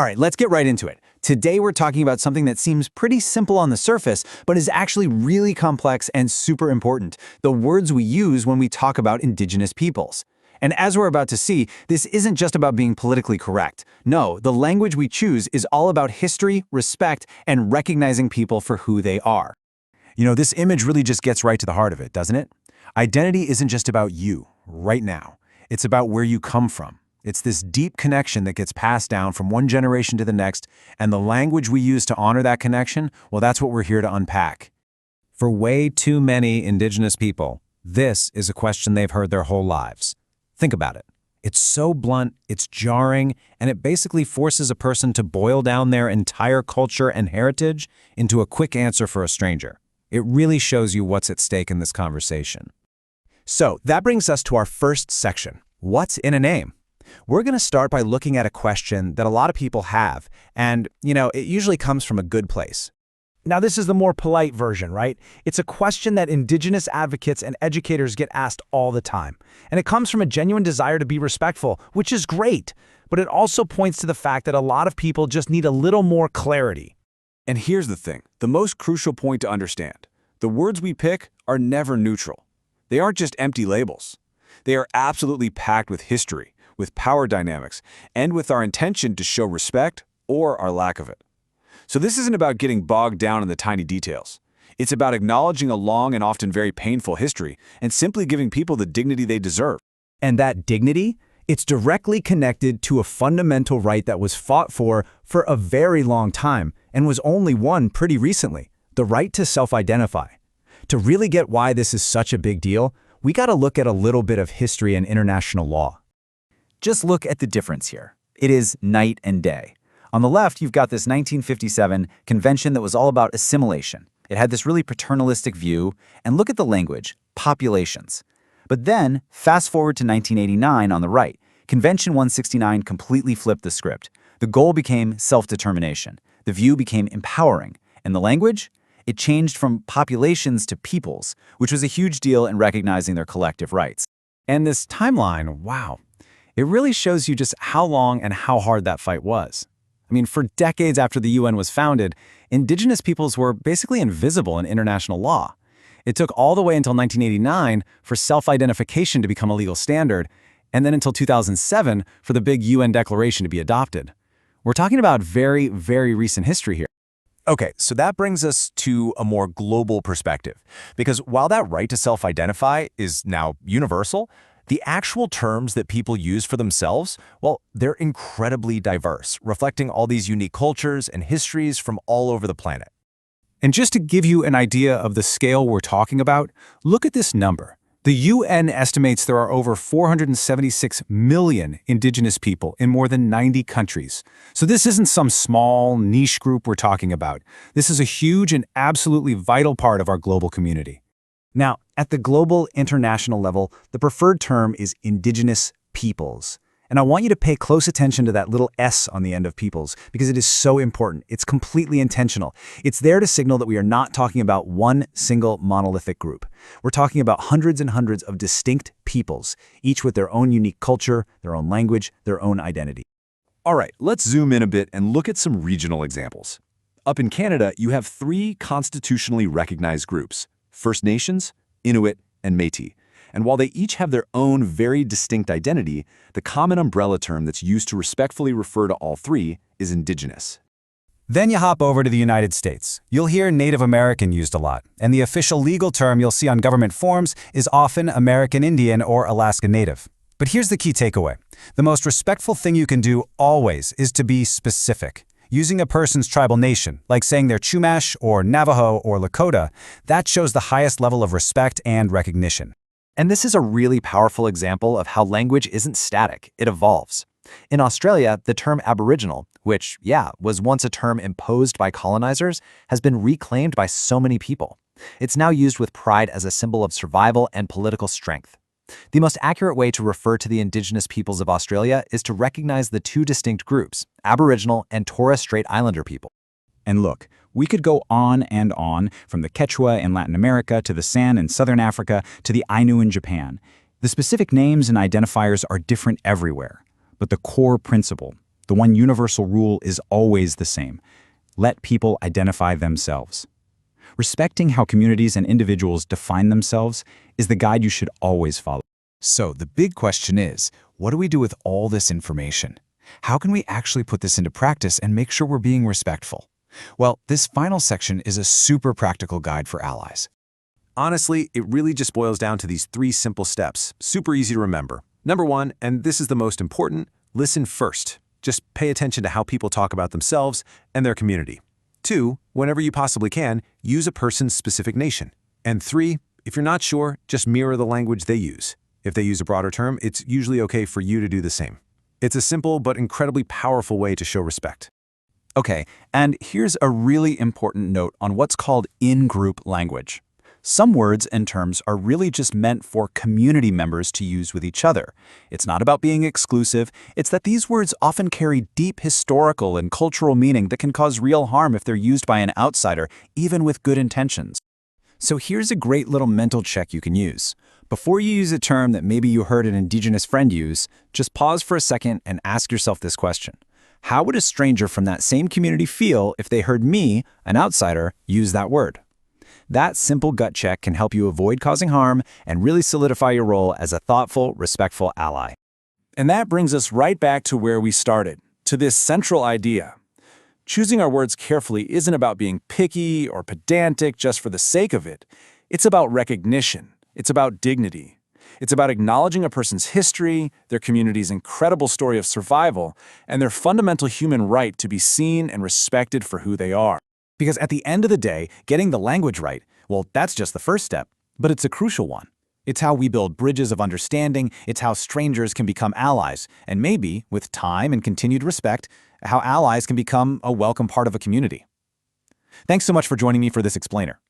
All right, let's get right into it. Today we're talking about something that seems pretty simple on the surface, but is actually really complex and super important: the words we use when we talk about indigenous peoples. And as we're about to see, this isn't just about being politically correct. No, the language we choose is all about history, respect, and recognizing people for who they are. This image really just gets right to the heart of it, doesn't it? Identity isn't just about you, right now. It's about where you come from. It's this deep connection that gets passed down from one generation to the next, and the language we use to honor that connection, well, that's what we're here to unpack. For way too many indigenous people, this is a question they've heard their whole lives. Think about it. It's so blunt, it's jarring, and it basically forces a person to boil down their entire culture and heritage into a quick answer for a stranger. It really shows you what's at stake in this conversation. So that brings us to our first section. What's in a name? We're going to start by looking at a question that a lot of people have, and, it usually comes from a good place. Now, this is the more polite version, right? It's a question that indigenous advocates and educators get asked all the time. And it comes from a genuine desire to be respectful, which is great. But it also points to the fact that a lot of people just need a little more clarity. And here's the thing, the most crucial point to understand. The words we pick are never neutral. They aren't just empty labels. They are absolutely packed with history, with power dynamics, and with our intention to show respect or our lack of it. So this isn't about getting bogged down in the tiny details. It's about acknowledging a long and often very painful history and simply giving people the dignity they deserve. And that dignity, it's directly connected to a fundamental right that was fought for a very long time and was only won pretty recently: the right to self-identify. To really get why this is such a big deal, we got to look at a little bit of history and international law. Just look at the difference here. It is night and day. On the left, you've got this 1957 convention that was all about assimilation. It had this really paternalistic view, and look at the language: populations. But then, fast forward to 1989 on the right, Convention 169 completely flipped the script. The goal became self-determination. The view became empowering. And the language? It changed from populations to peoples, which was a huge deal in recognizing their collective rights. And this timeline, wow, it really shows you just how long and how hard that fight was. For decades after the UN was founded, indigenous peoples were basically invisible in international law. It took all the way until 1989 for self-identification to become a legal standard, and then until 2007 for the big UN declaration to be adopted. We're talking about very, very recent history here. Okay, so that brings us to a more global perspective, because while that right to self-identify is now universal, the actual terms that people use for themselves, well, they're incredibly diverse, reflecting all these unique cultures and histories from all over the planet. And just to give you an idea of the scale we're talking about, look at this number. The UN estimates there are over 476 million indigenous people in more than 90 countries. So this isn't some small, niche group we're talking about. This is a huge and absolutely vital part of our global community. Now, at the global international level, the preferred term is indigenous peoples. And I want you to pay close attention to that little S on the end of peoples, because it is so important. It's completely intentional. It's there to signal that we are not talking about one single monolithic group. We're talking about hundreds and hundreds of distinct peoples, each with their own unique culture, their own language, their own identity. All right, let's zoom in a bit and look at some regional examples. Up in Canada, you have 3 constitutionally recognized groups: First Nations, Inuit, and Métis. And while they each have their own very distinct identity, the common umbrella term that's used to respectfully refer to all 3 is Indigenous. Then you hop over to the United States. You'll hear Native American used a lot, and the official legal term you'll see on government forms is often American Indian or Alaska Native. But here's the key takeaway. The most respectful thing you can do always is to be specific. Using a person's tribal nation, like saying they're Chumash or Navajo or Lakota, that shows the highest level of respect and recognition. And this is a really powerful example of how language isn't static, it evolves. In Australia, the term Aboriginal, which, was once a term imposed by colonizers, has been reclaimed by so many people. It's now used with pride as a symbol of survival and political strength. The most accurate way to refer to the indigenous peoples of Australia is to recognize the 2 distinct groups, Aboriginal and Torres Strait Islander people. And look, we could go on and on, from the Quechua in Latin America to the San in Southern Africa to the Ainu in Japan. The specific names and identifiers are different everywhere, but the core principle, The one universal rule is always the same. Let people identify themselves. Respecting how communities and individuals define themselves is the guide you should always follow. So the big question is, what do we do with all this information? How can we actually put this into practice and make sure we're being respectful? Well, this final section is a super practical guide for allies. Honestly, it really just boils down to these 3 simple steps, super easy to remember. Number 1, and this is the most important, listen first. Just pay attention to how people talk about themselves and their community. 2, whenever you possibly can, use a person's specific nation. And 3, if you're not sure, just mirror the language they use. If they use a broader term, it's usually okay for you to do the same. It's a simple but incredibly powerful way to show respect. Okay, and here's a really important note on what's called in-group language. Some words and terms are really just meant for community members to use with each other. It's not about being exclusive, it's that these words often carry deep historical and cultural meaning that can cause real harm if they're used by an outsider, even with good intentions. So here's a great little mental check you can use. Before you use a term that maybe you heard an Indigenous friend use, just pause for a second and ask yourself this question. How would a stranger from that same community feel if they heard me, an outsider, use that word? That simple gut check can help you avoid causing harm and really solidify your role as a thoughtful, respectful ally. And that brings us right back to where we started, to this central idea. Choosing our words carefully isn't about being picky or pedantic just for the sake of it. It's about recognition. It's about dignity. It's about acknowledging a person's history, their community's incredible story of survival, and their fundamental human right to be seen and respected for who they are. Because at the end of the day, getting the language right, well, that's just the first step, but it's a crucial one. It's how we build bridges of understanding, it's how strangers can become allies, and maybe, with time and continued respect, how allies can become a welcome part of a community. Thanks so much for joining me for this explainer.